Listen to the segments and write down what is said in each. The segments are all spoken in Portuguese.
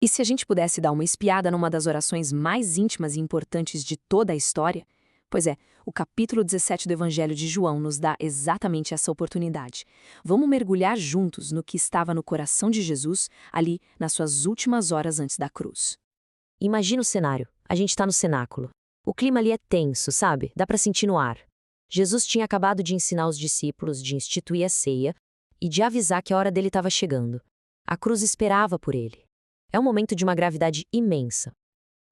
E se a gente pudesse dar uma espiada numa das orações mais íntimas e importantes de toda a história? Pois é, o capítulo 17 do Evangelho de João nos dá exatamente essa oportunidade. Vamos mergulhar juntos no que estava no coração de Jesus, ali nas suas últimas horas antes da cruz. Imagina o cenário. A gente está no cenáculo. O clima ali é tenso, sabe? Dá para sentir no ar. Jesus tinha acabado de ensinar os discípulos de instituir a ceia e de avisar que a hora dele estava chegando. A cruz esperava por ele. É um momento de uma gravidade imensa.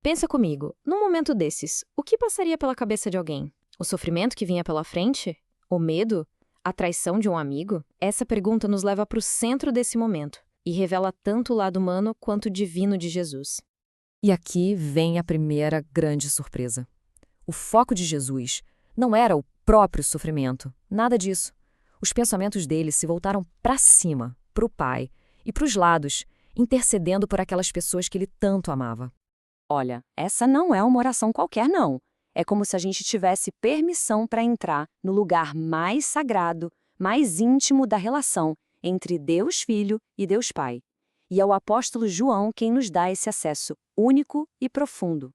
Pensa comigo, num momento desses, o que passaria pela cabeça de alguém? O sofrimento que vinha pela frente? O medo? A traição de um amigo? Essa pergunta nos leva para o centro desse momento e revela tanto o lado humano quanto o divino de Jesus. E aqui vem a primeira grande surpresa. O foco de Jesus não era o próprio sofrimento, nada disso. Os pensamentos dele se voltaram para cima, para o Pai e para os lados, intercedendo por aquelas pessoas que ele tanto amava. Olha, essa não é uma oração qualquer, não. É como se a gente tivesse permissão para entrar no lugar mais sagrado, mais íntimo da relação entre Deus Filho e Deus Pai. E é o apóstolo João quem nos dá esse acesso único e profundo.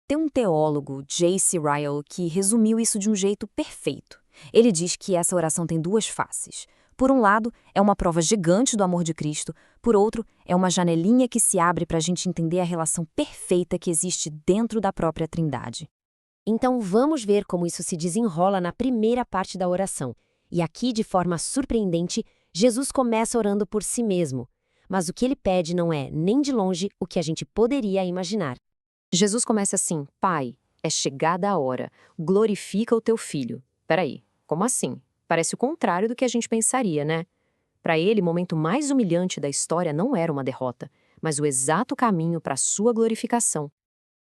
Tem um teólogo, J.C. Ryle, que resumiu isso de um jeito perfeito. Ele diz que essa oração tem duas faces. Por um lado, é uma prova gigante do amor de Cristo, por outro, é uma janelinha que se abre para a gente entender a relação perfeita que existe dentro da própria Trindade. Então vamos ver como isso se desenrola na primeira parte da oração. E aqui, de forma surpreendente, Jesus começa orando por si mesmo. Mas o que ele pede não é, nem de longe, o que a gente poderia imaginar. Jesus começa assim: Pai, é chegada a hora, glorifica o teu filho. Peraí, como assim? Parece o contrário do que a gente pensaria, né? Para ele, o momento mais humilhante da história não era uma derrota, mas o exato caminho para a sua glorificação.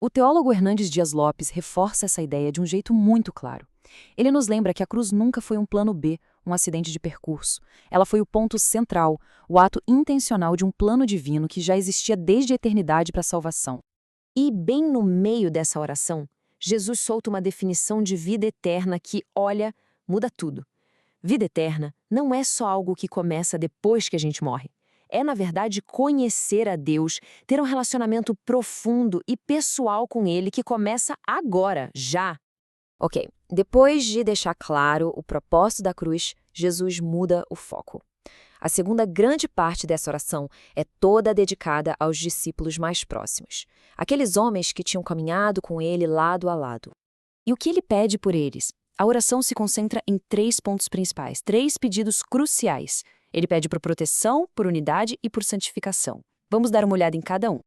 O teólogo Hernandes Dias Lopes reforça essa ideia de um jeito muito claro. Ele nos lembra que a cruz nunca foi um plano B, um acidente de percurso. Ela foi o ponto central, o ato intencional de um plano divino que já existia desde a eternidade para a salvação. E bem no meio dessa oração, Jesus solta uma definição de vida eterna que, olha, muda tudo. Vida eterna não é só algo que começa depois que a gente morre. É, na verdade, conhecer a Deus, ter um relacionamento profundo e pessoal com Ele que começa agora, já. Ok, depois de deixar claro o propósito da cruz, Jesus muda o foco. A segunda grande parte dessa oração é toda dedicada aos discípulos mais próximos, aqueles homens que tinham caminhado com ele lado a lado. E o que ele pede por eles? A oração se concentra em 3 pontos principais, 3 pedidos cruciais. Ele pede por proteção, por unidade e por santificação. Vamos dar uma olhada em cada um.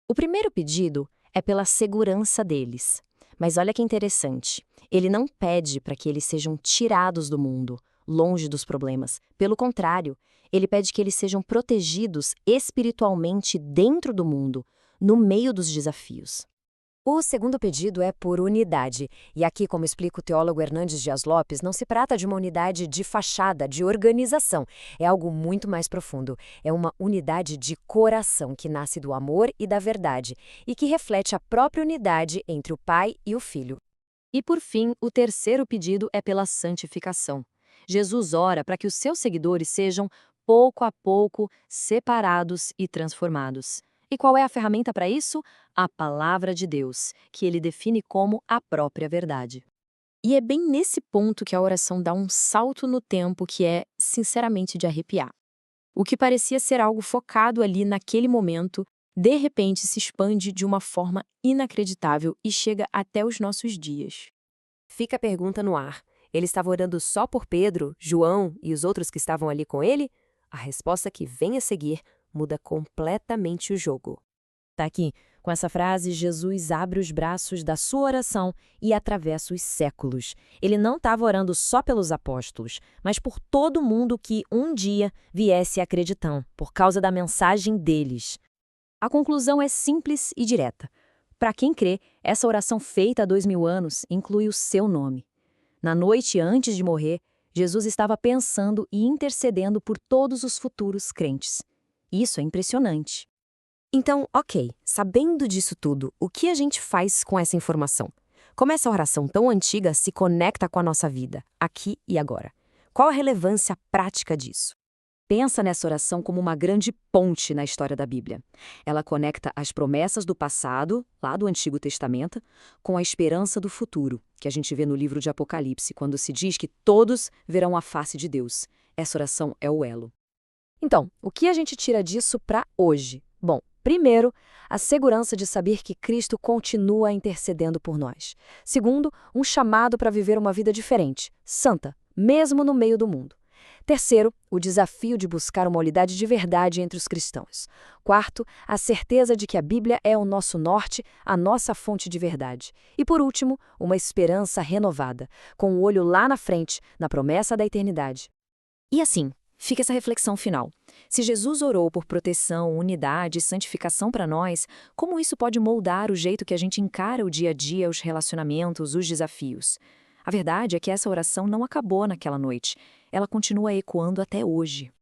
O primeiro pedido é pela segurança deles. Mas olha que interessante, ele não pede para que eles sejam tirados do mundo, longe dos problemas. Pelo contrário, ele pede que eles sejam protegidos espiritualmente dentro do mundo, no meio dos desafios. O segundo pedido é por unidade, e aqui, como explica o teólogo Hernandes Dias Lopes, não se trata de uma unidade de fachada, de organização, é algo muito mais profundo. É uma unidade de coração que nasce do amor e da verdade, e que reflete a própria unidade entre o Pai e o Filho. E por fim, o terceiro pedido é pela santificação. Jesus ora para que os seus seguidores sejam, pouco a pouco, separados e transformados. E qual é a ferramenta para isso? A palavra de Deus, que ele define como a própria verdade. E é bem nesse ponto que a oração dá um salto no tempo que é, sinceramente, de arrepiar. O que parecia ser algo focado ali naquele momento, de repente se expande de uma forma inacreditável e chega até os nossos dias. Fica a pergunta no ar. Ele estava orando só por Pedro, João e os outros que estavam ali com ele? A resposta que vem a seguir muda completamente o jogo. Tá aqui, com essa frase, Jesus abre os braços da sua oração e atravessa os séculos. Ele não estava orando só pelos apóstolos, mas por todo mundo que um dia viesse a acreditar, por causa da mensagem deles. A conclusão é simples e direta. Para quem crê, essa oração feita há 2000 anos inclui o seu nome. Na noite antes de morrer, Jesus estava pensando e intercedendo por todos os futuros crentes. Isso é impressionante. Então, ok, sabendo disso tudo, o que a gente faz com essa informação? Como essa oração tão antiga se conecta com a nossa vida, aqui e agora? Qual a relevância prática disso? Pensa nessa oração como uma grande ponte na história da Bíblia. Ela conecta as promessas do passado, lá do Antigo Testamento, com a esperança do futuro, que a gente vê no livro de Apocalipse, quando se diz que todos verão a face de Deus. Essa oração é o elo. Então, o que a gente tira disso para hoje? Bom, primeiro, a segurança de saber que Cristo continua intercedendo por nós. Segundo, um chamado para viver uma vida diferente, santa, mesmo no meio do mundo. Terceiro, o desafio de buscar uma unidade de verdade entre os cristãos. Quarto, a certeza de que a Bíblia é o nosso norte, a nossa fonte de verdade. E por último, uma esperança renovada, com o olho lá na frente, na promessa da eternidade. E assim, fica essa reflexão final. Se Jesus orou por proteção, unidade e santificação para nós, como isso pode moldar o jeito que a gente encara o dia a dia, os relacionamentos, os desafios? A verdade é que essa oração não acabou naquela noite. Ela continua ecoando até hoje.